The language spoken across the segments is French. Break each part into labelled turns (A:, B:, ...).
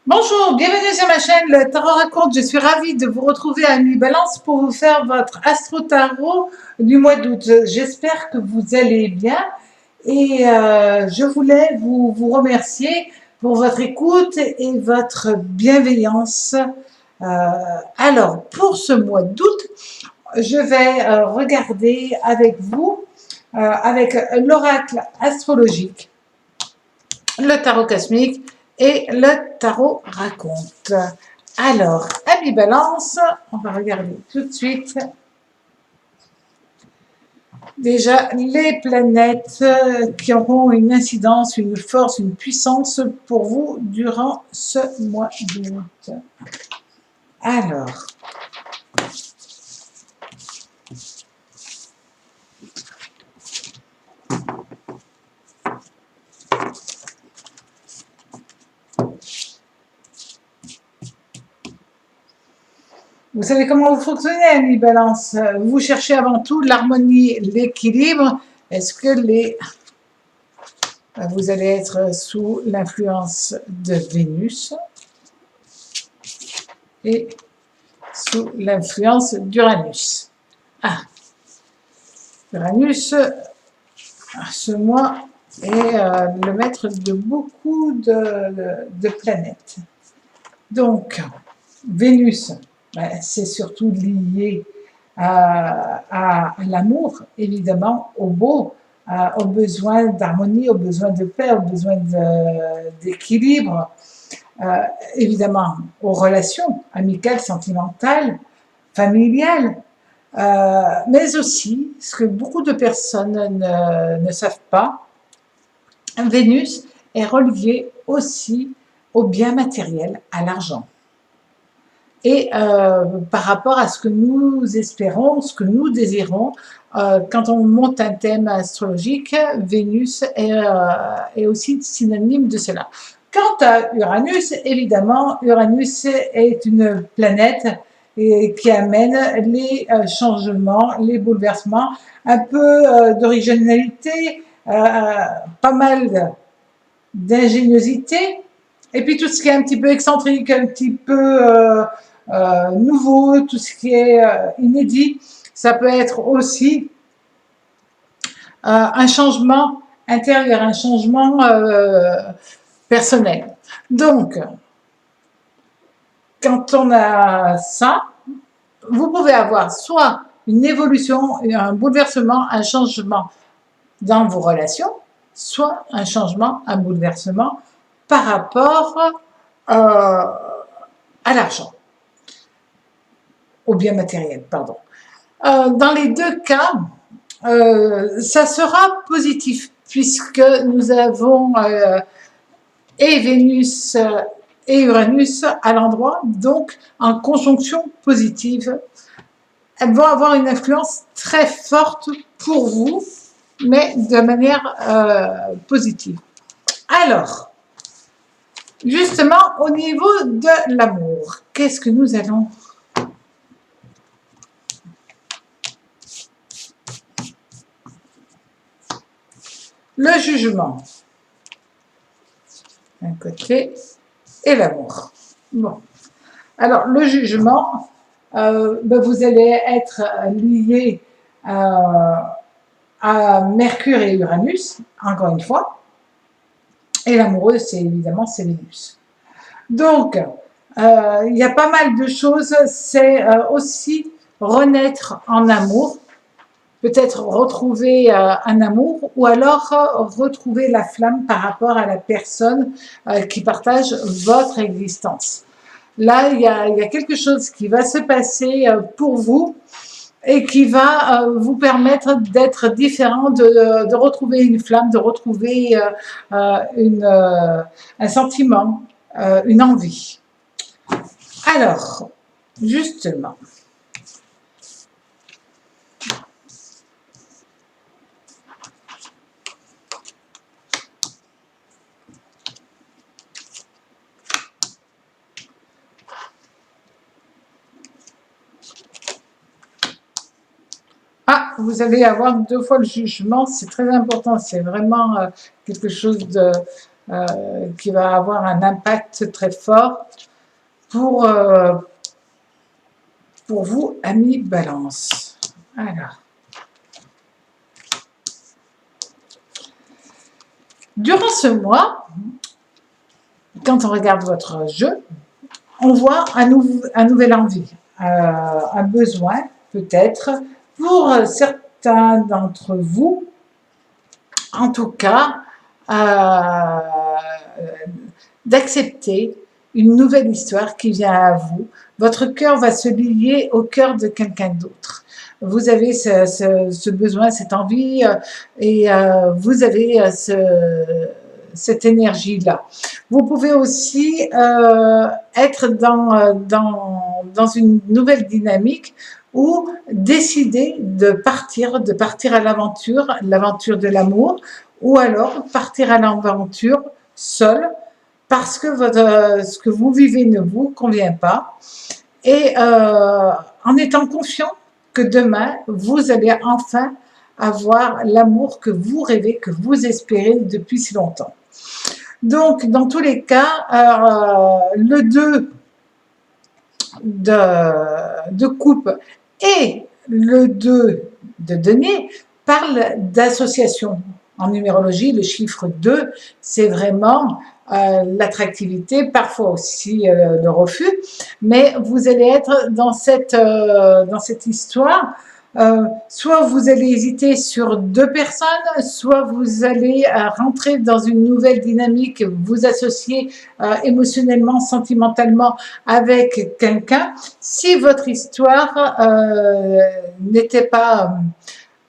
A: Bonjour, bienvenue sur ma chaîne Le Tarot Raconte. Je suis ravie de vous retrouver à Mi-Balance pour vous faire votre Astro Tarot du mois d'août. J'espère que vous allez bien et je voulais vous remercier pour votre écoute et votre bienveillance. Alors, pour ce mois d'août, je vais regarder avec vous, avec l'oracle astrologique, le tarot cosmique et le tarot raconte. Alors, Amis Balance, on va regarder tout de suite déjà les planètes qui auront une incidence, une force, une puissance pour vous durant ce mois d'août. Alors, vous savez comment vous fonctionnez, Amis Balance. Vous cherchez avant tout l'harmonie, l'équilibre. Est-ce que vous allez être sous l'influence de Vénus et sous l'influence d'Uranus. Ah, Uranus, ce mois, est le maître de beaucoup de planètes. Donc, Vénus, c'est surtout lié à l'amour, évidemment, au beau, aux besoins d'harmonie, aux besoins de paix, aux besoins d'équilibre, évidemment aux relations amicales, sentimentales, familiales, mais aussi, ce que beaucoup de personnes ne savent pas, Vénus est reliée aussi au bien matériel, à l'argent. Et par rapport à ce que nous espérons, ce que nous désirons, quand on monte un thème astrologique, Vénus est aussi synonyme de cela. Quant à Uranus, évidemment, Uranus est une planète qui amène les changements, les bouleversements, un peu d'originalité, pas mal d'ingéniosité, et puis tout ce qui est un petit peu excentrique, un petit peu nouveau, tout ce qui est inédit, ça peut être aussi un changement intérieur, un changement personnel. Donc, quand on a ça, vous pouvez avoir soit une évolution, un bouleversement, un changement dans vos relations, soit un changement, un bouleversement par rapport à l'argent, au bien matériel, pardon. Dans les deux cas, ça sera positif puisque nous avons et Vénus et Uranus à l'endroit, donc en conjonction positive. Elles vont avoir une influence très forte pour vous, mais de manière positive. Alors, justement, au niveau de l'amour, qu'est-ce que nous allons le jugement d'un côté et l'amour. Bon. Alors, le jugement, vous allez être lié à Mercure et Uranus, encore une fois. Et l'amoureux, c'est évidemment, c'est Vénus. Donc, il y a pas mal de choses. C'est aussi renaître en amour, peut-être retrouver un amour ou alors retrouver la flamme par rapport à la personne qui partage votre existence. Là, il y a quelque chose qui va se passer pour vous et qui va vous permettre d'être différent, de retrouver une flamme, de retrouver un sentiment, une envie. Alors, justement, ah, vous allez avoir deux fois le jugement, c'est très important, c'est vraiment quelque chose qui va avoir un impact très fort pour, pour vous, amis Balance. Alors, durant ce mois, quand on regarde votre jeu, on voit un nouvel envie, un besoin peut-être pour certains d'entre vous, en tout cas, d'accepter une nouvelle histoire qui vient à vous. Votre cœur va se lier au cœur de quelqu'un d'autre. Vous avez ce besoin, cette envie et vous avez cette énergie-là. Vous pouvez aussi être dans une nouvelle dynamique ou décider de partir à l'aventure de l'amour, ou alors partir à l'aventure seul parce que ce que vous vivez ne vous convient pas, et en étant confiant que demain, vous allez enfin avoir l'amour que vous rêvez, que vous espérez depuis si longtemps. Donc, dans tous les cas, le 2 de coupe et le 2 de denier parlent d'association. En numérologie, le chiffre 2, c'est vraiment l'attractivité, parfois aussi le refus, mais vous allez être dans cette histoire. Soit vous allez hésiter sur deux personnes, soit vous allez rentrer dans une nouvelle dynamique, vous associer émotionnellement, sentimentalement avec quelqu'un. Si votre histoire n'était pas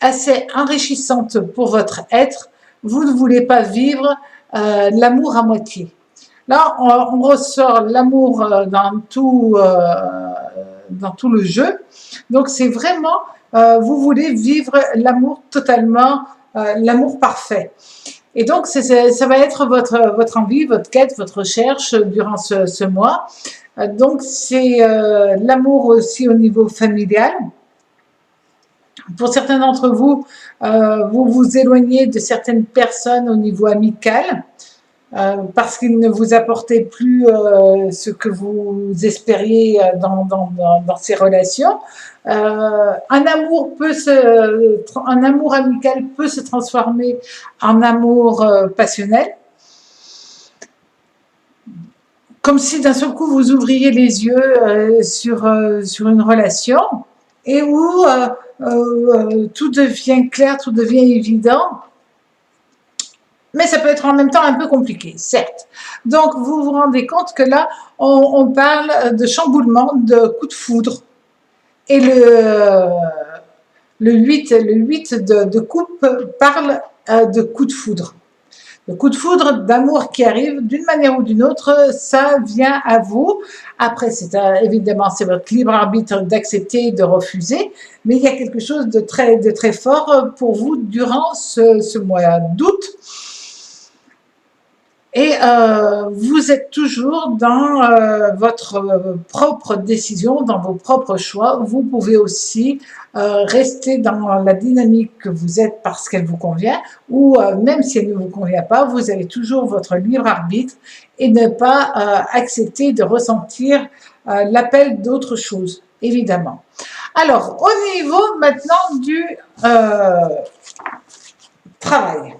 A: assez enrichissante pour votre être, vous ne voulez pas vivre l'amour à moitié. Là, on ressort l'amour dans tout le jeu. Donc, c'est vraiment, vous voulez vivre l'amour totalement, l'amour parfait. Et donc, ça va être votre envie, votre quête, votre recherche durant ce mois. Donc, c'est l'amour aussi au niveau familial. Pour certains d'entre vous, vous vous éloignez de certaines personnes au niveau amical parce qu'ils ne vous apportaient plus ce que vous espériez dans ces relations. Un amour amical peut se transformer en amour passionnel. Comme si d'un seul coup vous ouvriez les yeux sur une relation et où tout devient clair, tout devient évident, mais ça peut être en même temps un peu compliqué, certes. Donc vous vous rendez compte que là, on parle de chamboulement, de coup de foudre. Et le 8 de coupe parle de coup de foudre. Le coup de foudre d'amour qui arrive d'une manière ou d'une autre, ça vient à vous. Après, évidemment, c'est votre libre arbitre d'accepter et de refuser, mais il y a quelque chose de très fort pour vous durant ce mois d'août. Et vous êtes toujours dans votre propre décision, dans vos propres choix. Vous pouvez aussi rester dans la dynamique que vous êtes parce qu'elle vous convient, ou même si elle ne vous convient pas, vous avez toujours votre libre arbitre et ne pas accepter de ressentir l'appel d'autre chose, évidemment. Alors, au niveau maintenant du travail.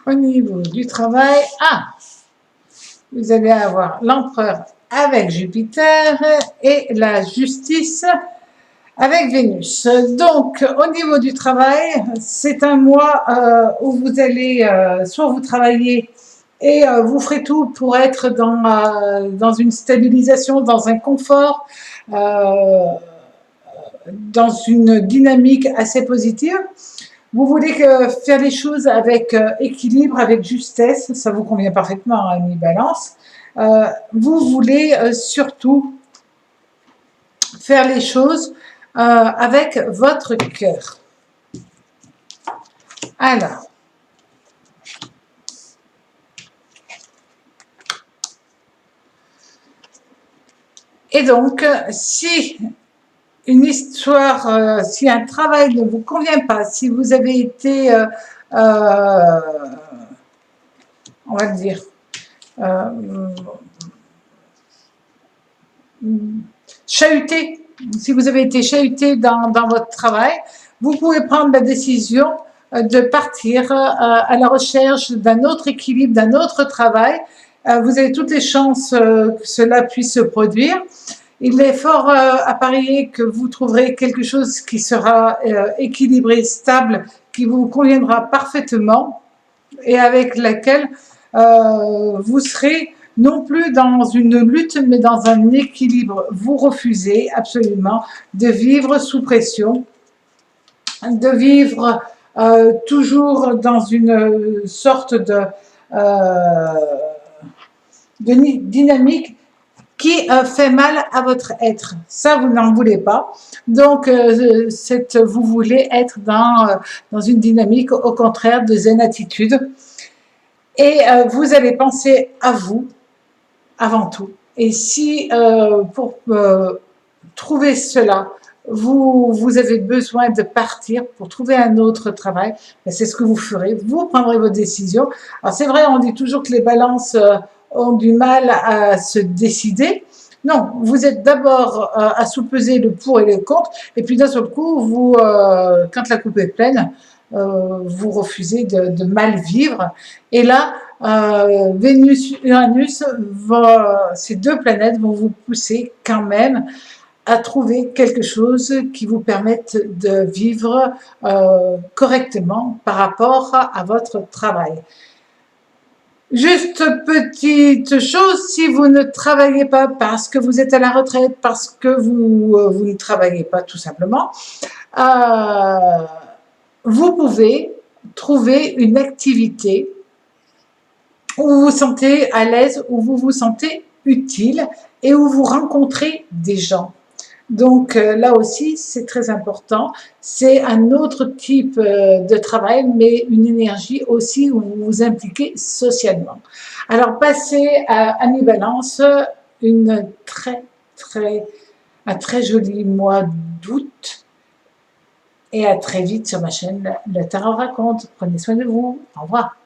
A: Au niveau du travail, vous allez avoir l'empereur avec Jupiter et la justice avec Vénus. Donc, au niveau du travail, c'est un mois où vous allez soit vous travailler et vous ferez tout pour être dans une stabilisation, dans un confort, dans une dynamique assez positive. Vous voulez faire les choses avec équilibre, avec justesse, ça vous convient parfaitement, ami Balance. Vous voulez surtout faire les choses avec votre cœur. Alors, et donc, si une histoire, si un travail ne vous convient pas, si vous avez été, on va dire, euh, chahuté, si vous avez été chahuté dans votre travail, vous pouvez prendre la décision de partir à la recherche d'un autre équilibre, d'un autre travail. Vous avez toutes les chances que cela puisse se produire. Il est fort à parier que vous trouverez quelque chose qui sera équilibré, stable, qui vous conviendra parfaitement et avec laquelle vous serez non plus dans une lutte, mais dans un équilibre. Vous refusez absolument de vivre sous pression, de vivre toujours dans une sorte de dynamique qui fait mal à votre être. Ça, vous n'en voulez pas. Donc, vous voulez être dans une dynamique, au contraire, de zen attitude. Et vous allez penser à vous avant tout. Et si pour trouver cela, vous avez besoin de partir pour trouver un autre travail, c'est ce que vous ferez. Vous prendrez vos décisions. Alors c'est vrai, on dit toujours que les balances ont du mal à se décider. Non, vous êtes d'abord à sous-peser le pour et le contre, et puis d'un seul coup, quand la coupe est pleine, vous refusez de mal vivre. Et là, Vénus, Uranus, ces deux planètes vont vous pousser quand même à trouver quelque chose qui vous permette de vivre correctement par rapport à votre travail. Juste petite chose, si vous ne travaillez pas parce que vous êtes à la retraite, parce que vous ne travaillez pas tout simplement, vous pouvez trouver une activité où vous vous sentez à l'aise, où vous vous sentez utile et où vous rencontrez des gens. Donc là aussi, c'est très important. C'est un autre type de travail, mais une énergie aussi où vous vous impliquez socialement. Alors, passez à mi-balance un très joli mois d'août et à très vite sur ma chaîne Le Tarot Raconte. Prenez soin de vous. Au revoir.